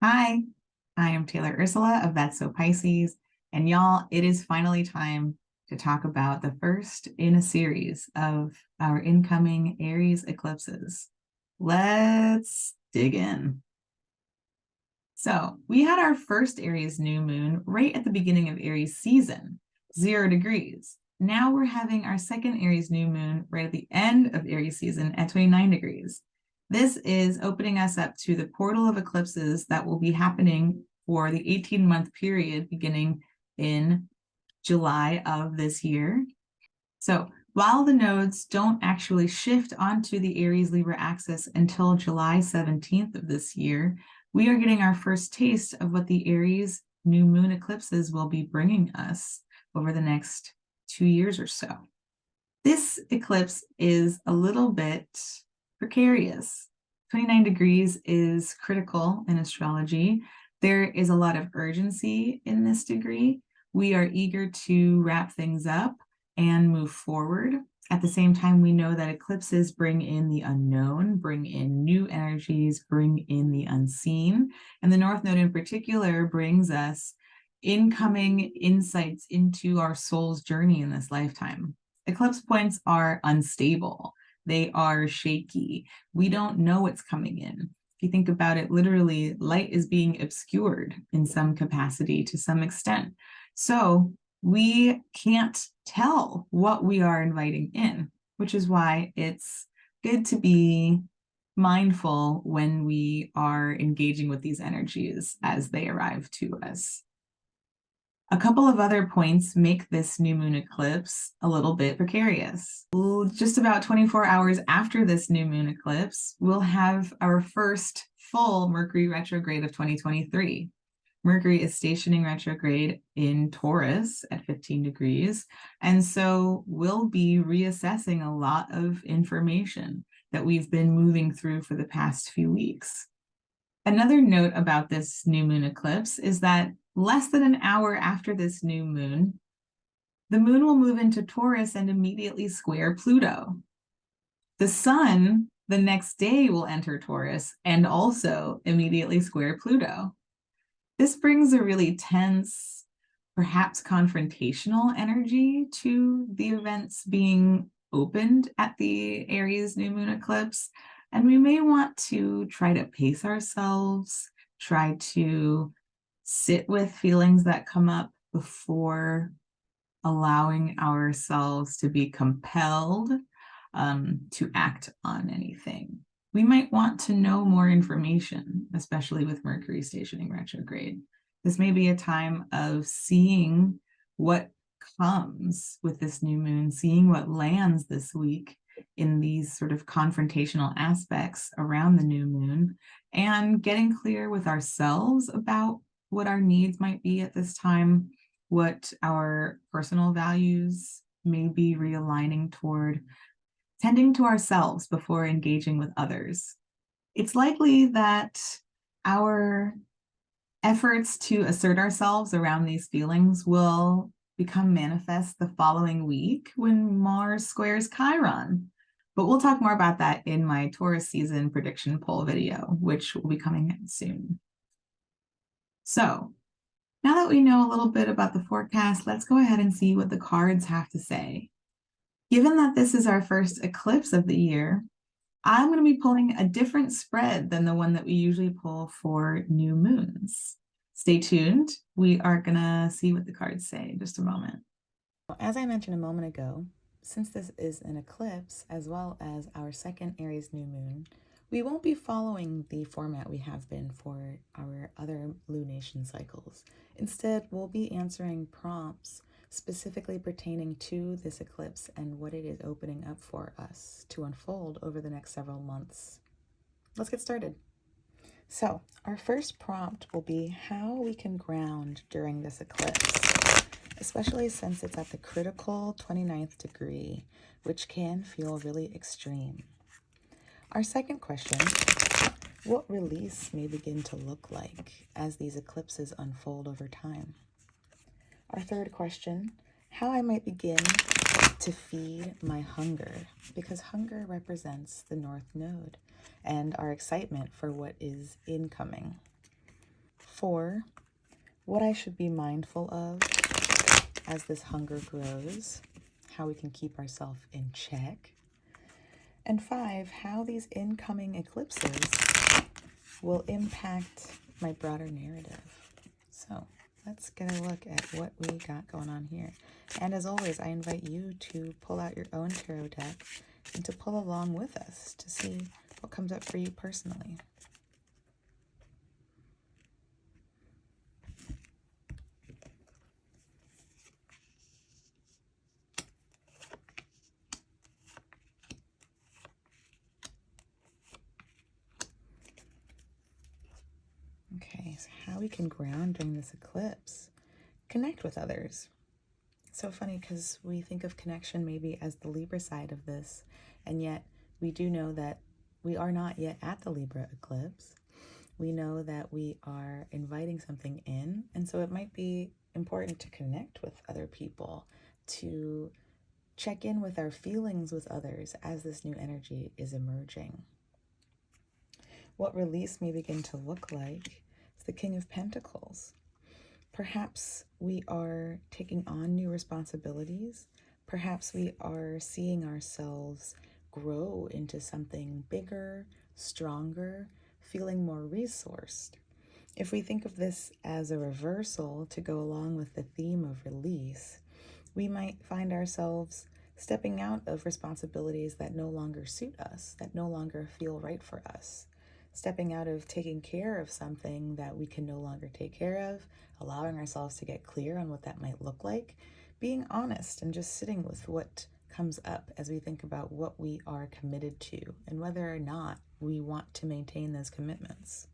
Hi, I am Taylor Ursula of That's So Pisces, and y'all, it is finally time to talk about the first in a series of our incoming Aries eclipses. Let's dig in. So, we had our first Aries new moon right at the beginning of Aries season, 0 degrees. Now we're having our second Aries new moon right at the end of Aries season at 29 degrees. This is opening us up to the portal of eclipses that will be happening for the 18-month period beginning in July of this year. So while the nodes don't actually shift onto the Aries Libra axis until July 17th of this year, we are getting our first taste of what the Aries new moon eclipses will be bringing us over the next 2 years or so. This eclipse is a little bit precarious. 29 degrees is critical in astrology. There is a lot of urgency in this degree. We are eager to wrap things up and move forward. At the same time, we know that eclipses bring in the unknown, bring in new energies, bring in the unseen. And the North Node in particular brings us incoming insights into our soul's journey in this lifetime. Eclipse points are unstable. They are shaky. We don't know what's coming in. If you think about it, literally, light is being obscured in some capacity to some extent. So we can't tell what we are inviting in, which is why it's good to be mindful when we are engaging with these energies as they arrive to us. A couple of other points make this new moon eclipse a little bit precarious. Just about 24 hours after this new moon eclipse, we'll have our first full Mercury retrograde of 2023. Mercury is stationing retrograde in Taurus at 15 degrees, and so we'll be reassessing a lot of information that we've been moving through for the past few weeks. Another note about this new moon eclipse is that less than an hour after this new moon, the moon will move into Taurus and immediately square Pluto. The sun the next day will enter Taurus and also immediately square Pluto. This brings a really tense, perhaps confrontational energy to the events being opened at the Aries new moon eclipse. And we may want to try to pace ourselves, try to sit with feelings that come up before allowing ourselves to be compelled to act on anything. We might want to know more information, especially with Mercury stationing retrograde. This may be a time of seeing what comes with this new moon, seeing what lands this week in these sort of confrontational aspects around the new moon, and getting clear with ourselves about what our needs might be at this time, what our personal values may be realigning toward, tending to ourselves before engaging with others. It's likely that our efforts to assert ourselves around these feelings will become manifest the following week when Mars squares Chiron. But we'll talk more about that in my Taurus season prediction poll video, which will be coming soon. So now that we know a little bit about the forecast, let's go ahead and see what the cards have to say. Given that this is our first eclipse of the year, I'm going to be pulling a different spread than the one that we usually pull for new moons. Stay tuned. We are going to see what the cards say in just a moment. As I mentioned a moment ago, since this is an eclipse as well as our second Aries new moon, we won't be following the format we have been for our other lunation cycles. Instead, we'll be answering prompts specifically pertaining to this eclipse and what it is opening up for us to unfold over the next several months. Let's get started. So, our first prompt will be how we can ground during this eclipse, especially since it's at the critical 29th degree, which can feel really extreme. Our second question, what release may begin to look like as these eclipses unfold over time? Our third question, how I might begin to feed my hunger, because hunger represents the North Node and our excitement for what is incoming. 4, what I should be mindful of as this hunger grows, how we can keep ourselves in check. And 5, how these incoming eclipses will impact my broader narrative. So let's get a look at what we got going on here. And as always, I invite you to pull out your own tarot deck and to pull along with us to see what comes up for you personally. Okay, so how we can ground during this eclipse. Connect with others. So funny because we think of connection maybe as the Libra side of this, and yet we do know that we are not yet at the Libra eclipse. We know that we are inviting something in, and so it might be important to connect with other people, to check in with our feelings with others as this new energy is emerging. What release may begin to look like is the King of Pentacles. Perhaps we are taking on new responsibilities. Perhaps we are seeing ourselves grow into something bigger, stronger, feeling more resourced. If we think of this as a reversal to go along with the theme of release, we might find ourselves stepping out of responsibilities that no longer suit us, that no longer feel right for us. Stepping out of taking care of something that we can no longer take care of, allowing ourselves to get clear on what that might look like, being honest and just sitting with what comes up as we think about what we are committed to and whether or not we want to maintain those commitments.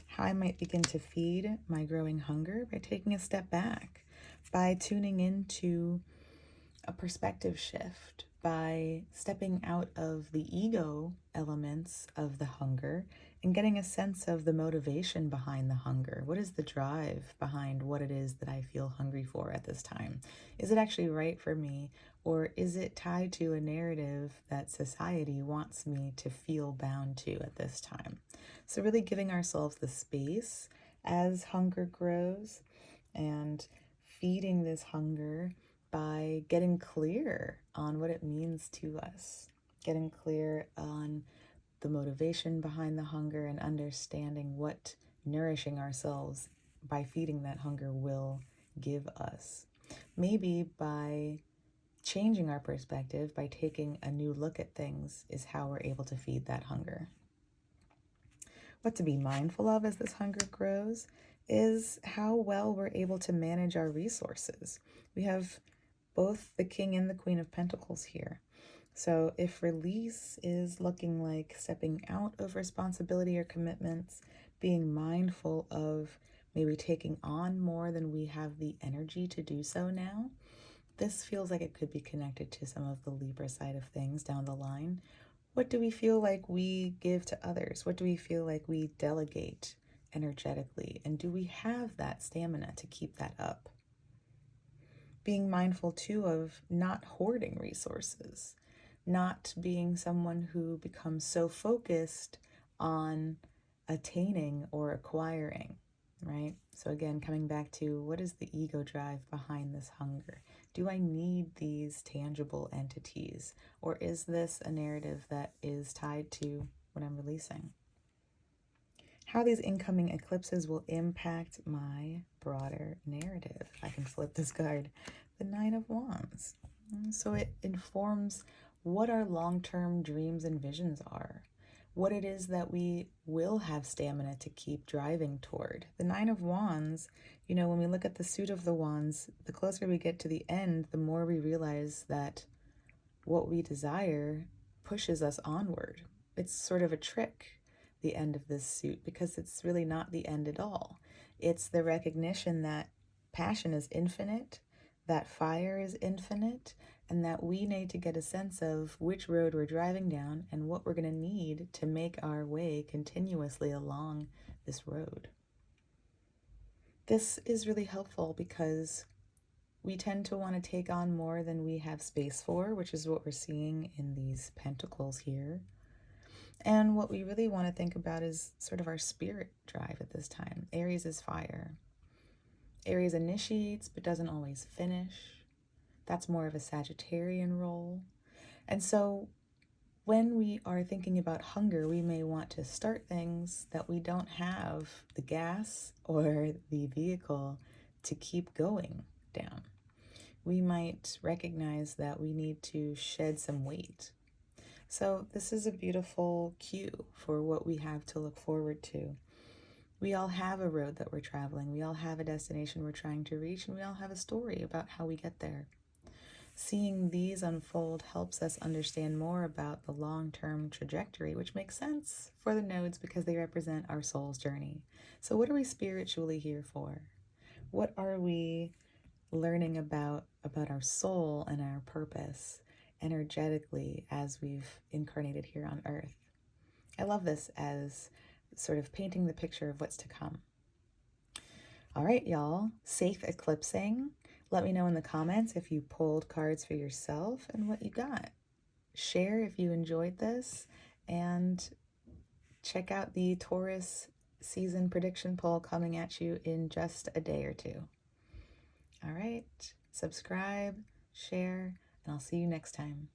How I might begin to feed my growing hunger by taking a step back, by tuning into a perspective shift, by stepping out of the ego elements of the hunger and getting a sense of the motivation behind the hunger. What is the drive behind what it is that I feel hungry for at this time? Is it actually right for me, or is it tied to a narrative that society wants me to feel bound to at this time? So really giving ourselves the space as hunger grows and feeding this hunger by getting clear on what it means to us, getting clear on the motivation behind the hunger and understanding what nourishing ourselves by feeding that hunger will give us. Maybe by changing our perspective, by taking a new look at things, is how we're able to feed that hunger. What to be mindful of as this hunger grows is how well we're able to manage our resources. We have both the King and the Queen of Pentacles here. So if release is looking like stepping out of responsibility or commitments, being mindful of maybe taking on more than we have the energy to do so now, this feels like it could be connected to some of the Libra side of things down the line. What do we feel like we give to others? What do we feel like we delegate energetically? And do we have that stamina to keep that up? Being mindful too of not hoarding resources, not being someone who becomes so focused on attaining or acquiring, right? So again, coming back to what is the ego drive behind this hunger? Do I need these tangible entities, or is this a narrative that is tied to what I'm releasing? How these incoming eclipses will impact my broader narrative. I can flip this card, the Nine of Wands. So it informs what our long-term dreams and visions are, what it is that we will have stamina to keep driving toward. The Nine of Wands, you know, when we look at the suit of the wands, the closer we get to the end, the more we realize that what we desire pushes us onward. It's sort of a trick, the end of this suit, because it's really not the end at all. It's the recognition that passion is infinite, that fire is infinite, and that we need to get a sense of which road we're driving down and what we're going to need to make our way continuously along this road. This is really helpful because we tend to want to take on more than we have space for, which is what we're seeing in these pentacles here. And what we really want to think about is sort of our spirit drive at this time. Aries is fire. Aries initiates but doesn't always finish. That's more of a Sagittarian role. And so when we are thinking about hunger, we may want to start things that we don't have the gas or the vehicle to keep going down. We might recognize that we need to shed some weight. So, this is a beautiful cue for what we have to look forward to. We all have a road that we're traveling, we all have a destination we're trying to reach, and we all have a story about how we get there. Seeing these unfold helps us understand more about the long-term trajectory, which makes sense for the nodes because they represent our soul's journey. So what are we spiritually here for? What are we learning about our soul and our purpose energetically as we've incarnated here on earth? I love this as sort of painting the picture of what's to come. All right, y'all, safe eclipsing. Let me know in the comments if you pulled cards for yourself and what you got. Share if you enjoyed this, and check out the Taurus season prediction poll coming at you in just a day or two. All right, subscribe, share, and I'll see you next time.